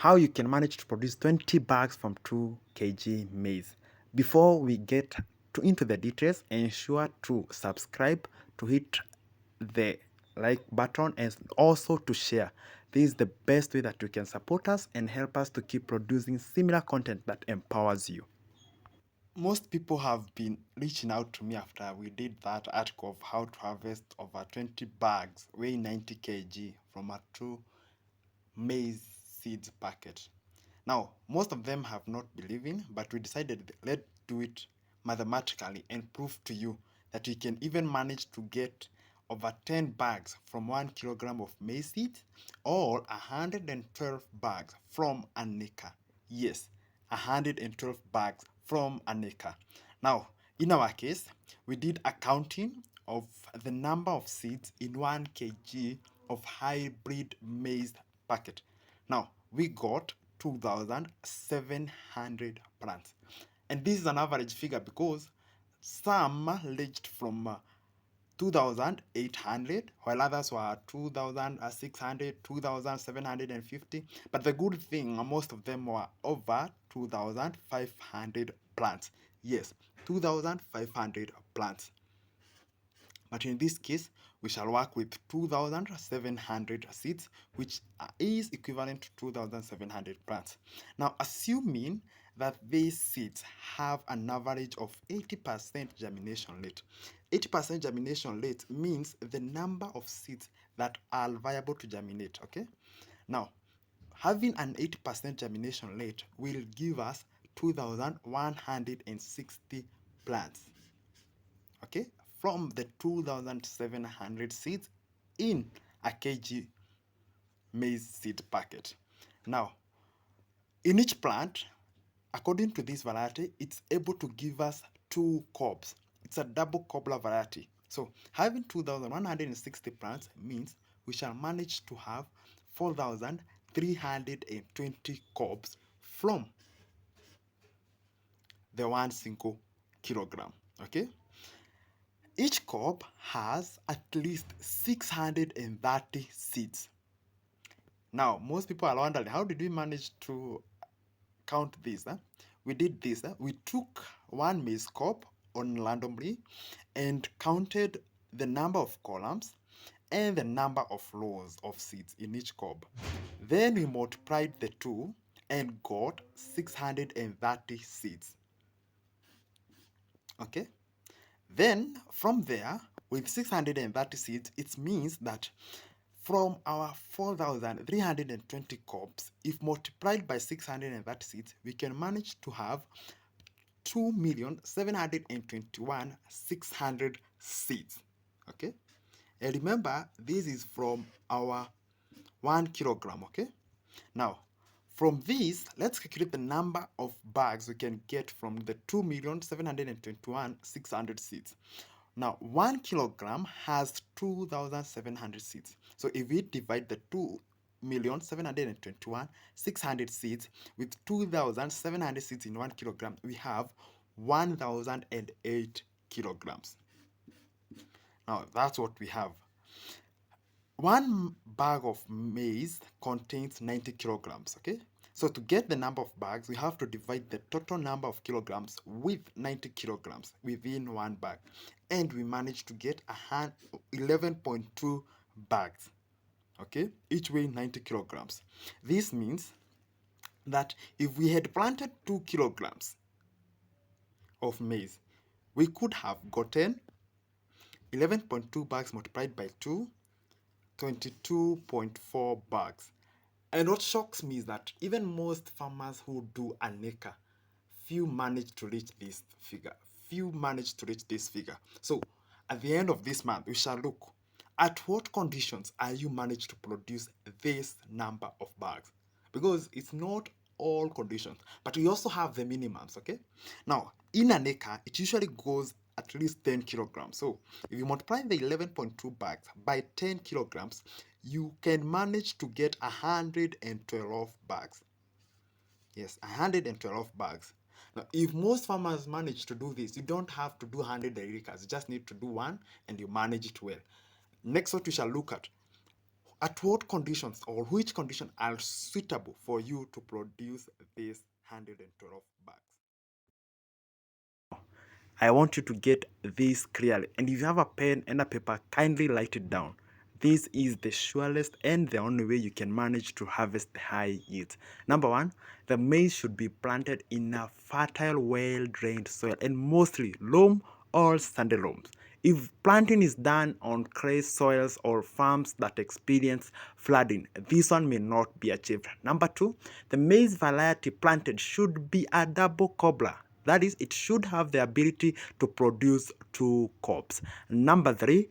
how you can manage to produce 20 bags from 2 kg maize. Before we get into the details, ensure to subscribe, to hit the like button, and also to share. This is the best way that you can support us and help us to keep producing similar content that empowers you. Most people have been reaching out to me after we did that article of how to harvest over 20 bags weighing 90 kg from a true maize seeds packet. Now, most of them have not believing, but we decided let's do it mathematically and prove to you that we can even manage to get over 10 bags from 1 kilogram of maize seeds, or 112 bags from an acre. Yes, 112 bags from an acre. Now, in our case, we did a counting of the number of seeds in 1 kg of hybrid maize packet. Now, we got 2,700 plants. And this is an average figure because some ranged from 2,800, while others were 2,600, 2,750. But the good thing, most of them were over 2,500 plants. Yes, 2,500 plants. But in this case, we shall work with 2,700 seeds, which is equivalent to 2,700 plants. Now, assuming that these seeds have an average of 80% germination rate. 80% germination rate means the number of seeds that are viable to germinate, okay? Now, having an 80% germination rate will give us 2,160 plants, okay, from the 2,700 seeds in a kg maize seed packet. Now, in each plant, according to this variety, it's able to give us 2 cobs. It's a double cobbler variety. So having 2,160 plants means we shall manage to have 4,320 cobs from the 1 single kilogram, okay? Each cob has at least 630 seeds. Now, most people are wondering, how did we manage to count this? We did this. We took one maize cob on randomly and counted the number of columns and the number of rows of seeds in each cob. Then we multiplied the two and got 630 seeds. Okay? Then from there, with 630 seeds, it means that from our 4,320 cobs, if multiplied by 630 seeds, we can manage to have 2,721,600 seeds. Okay? And remember, this is from our 1 kilogram. Okay? Now, from this, let's calculate the number of bags we can get from the 2,721,600 seeds. Now, 1 kilogram has 2,700 seeds. So if we divide the 2,721,600 seeds with 2,700 seeds in 1 kilogram, we have 1,008 kilograms. Now, that's what we have. 1 bag of maize contains 90 kilograms, okay? So to get the number of bags, we have to divide the total number of kilograms with 90 kilograms within 1 bag. And we managed to get 11.2 bags, okay? Each weighing 90 kilograms. This means that if we had planted 2 kilograms of maize, we could have gotten 11.2 bags multiplied by 2, 22.4 bags. And what shocks me is that even most farmers who do an acre, few manage to reach this figure. So at the end of this month, we shall look at what conditions are you managed to produce this number of bags. Because it's not all conditions, but we also have the minimums, okay? Now, in an acre, it usually goes at least 10 kilograms. So if you multiply the 11.2 bags by 10 kilograms, you can manage to get 112 bags. Yes, 112 bags. Now, if most farmers manage to do this, you don't have to do 100 acres. You just need to do one and you manage it well. Next, what we shall look at, At what conditions or which conditions are suitable for you to produce these 112 bags? I want you to get this clearly. And if you have a pen and a paper, kindly write it down. This is the surest and the only way you can manage to harvest high yields. Number one, the maize should be planted in a fertile, well-drained soil and mostly loam or sandy loams. If planting is done on clay soils or farms that experience flooding, this one may not be achieved. Number two, the maize variety planted should be a double cobbler. That is, it should have the ability to produce two cobs. Number three,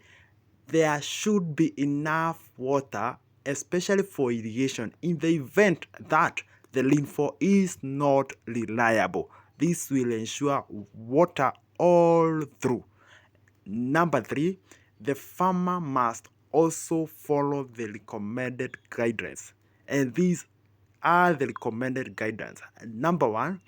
there should be enough water, especially for irrigation, in the event that the rainfall is not reliable. This will ensure water all through. Number three, the farmer must also follow the recommended guidelines. And these are the recommended guidelines. Number one,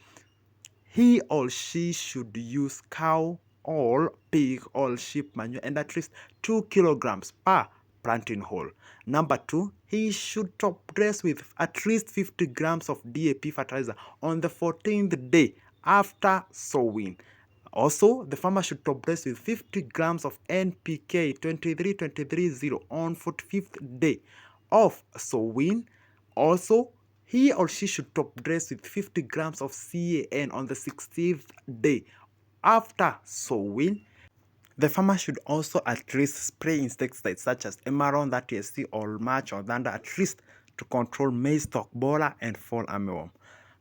he or she should use cow or pig or sheep manure and at least 2 kilograms per planting hole. Number two, he should top dress with at least 50 grams of DAP fertilizer on the 14th day after sowing. Also, the farmer should top dress with 50 grams of NPK 23230 on 45th day of sowing. Also, he or she should top dress with 50 grams of CAN on the 16th day after sowing. The farmer should also at least spray insecticides such as Emeron, that TSC, or March or Thunder at least to control maize stalk borer and fall armyworm.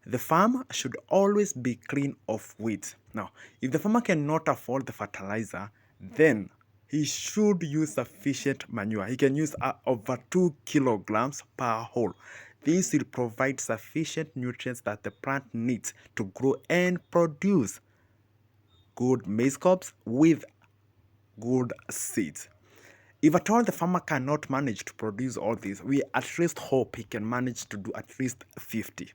The farm should always be clean of weeds. Now, if the farmer cannot afford the fertilizer, then he should use sufficient manure. He can use over 2 kilograms per hole. This will provide sufficient nutrients that the plant needs to grow and produce good maize cobs with good seeds. If at all the farmer cannot manage to produce all this, we at least hope he can manage to do at least 50.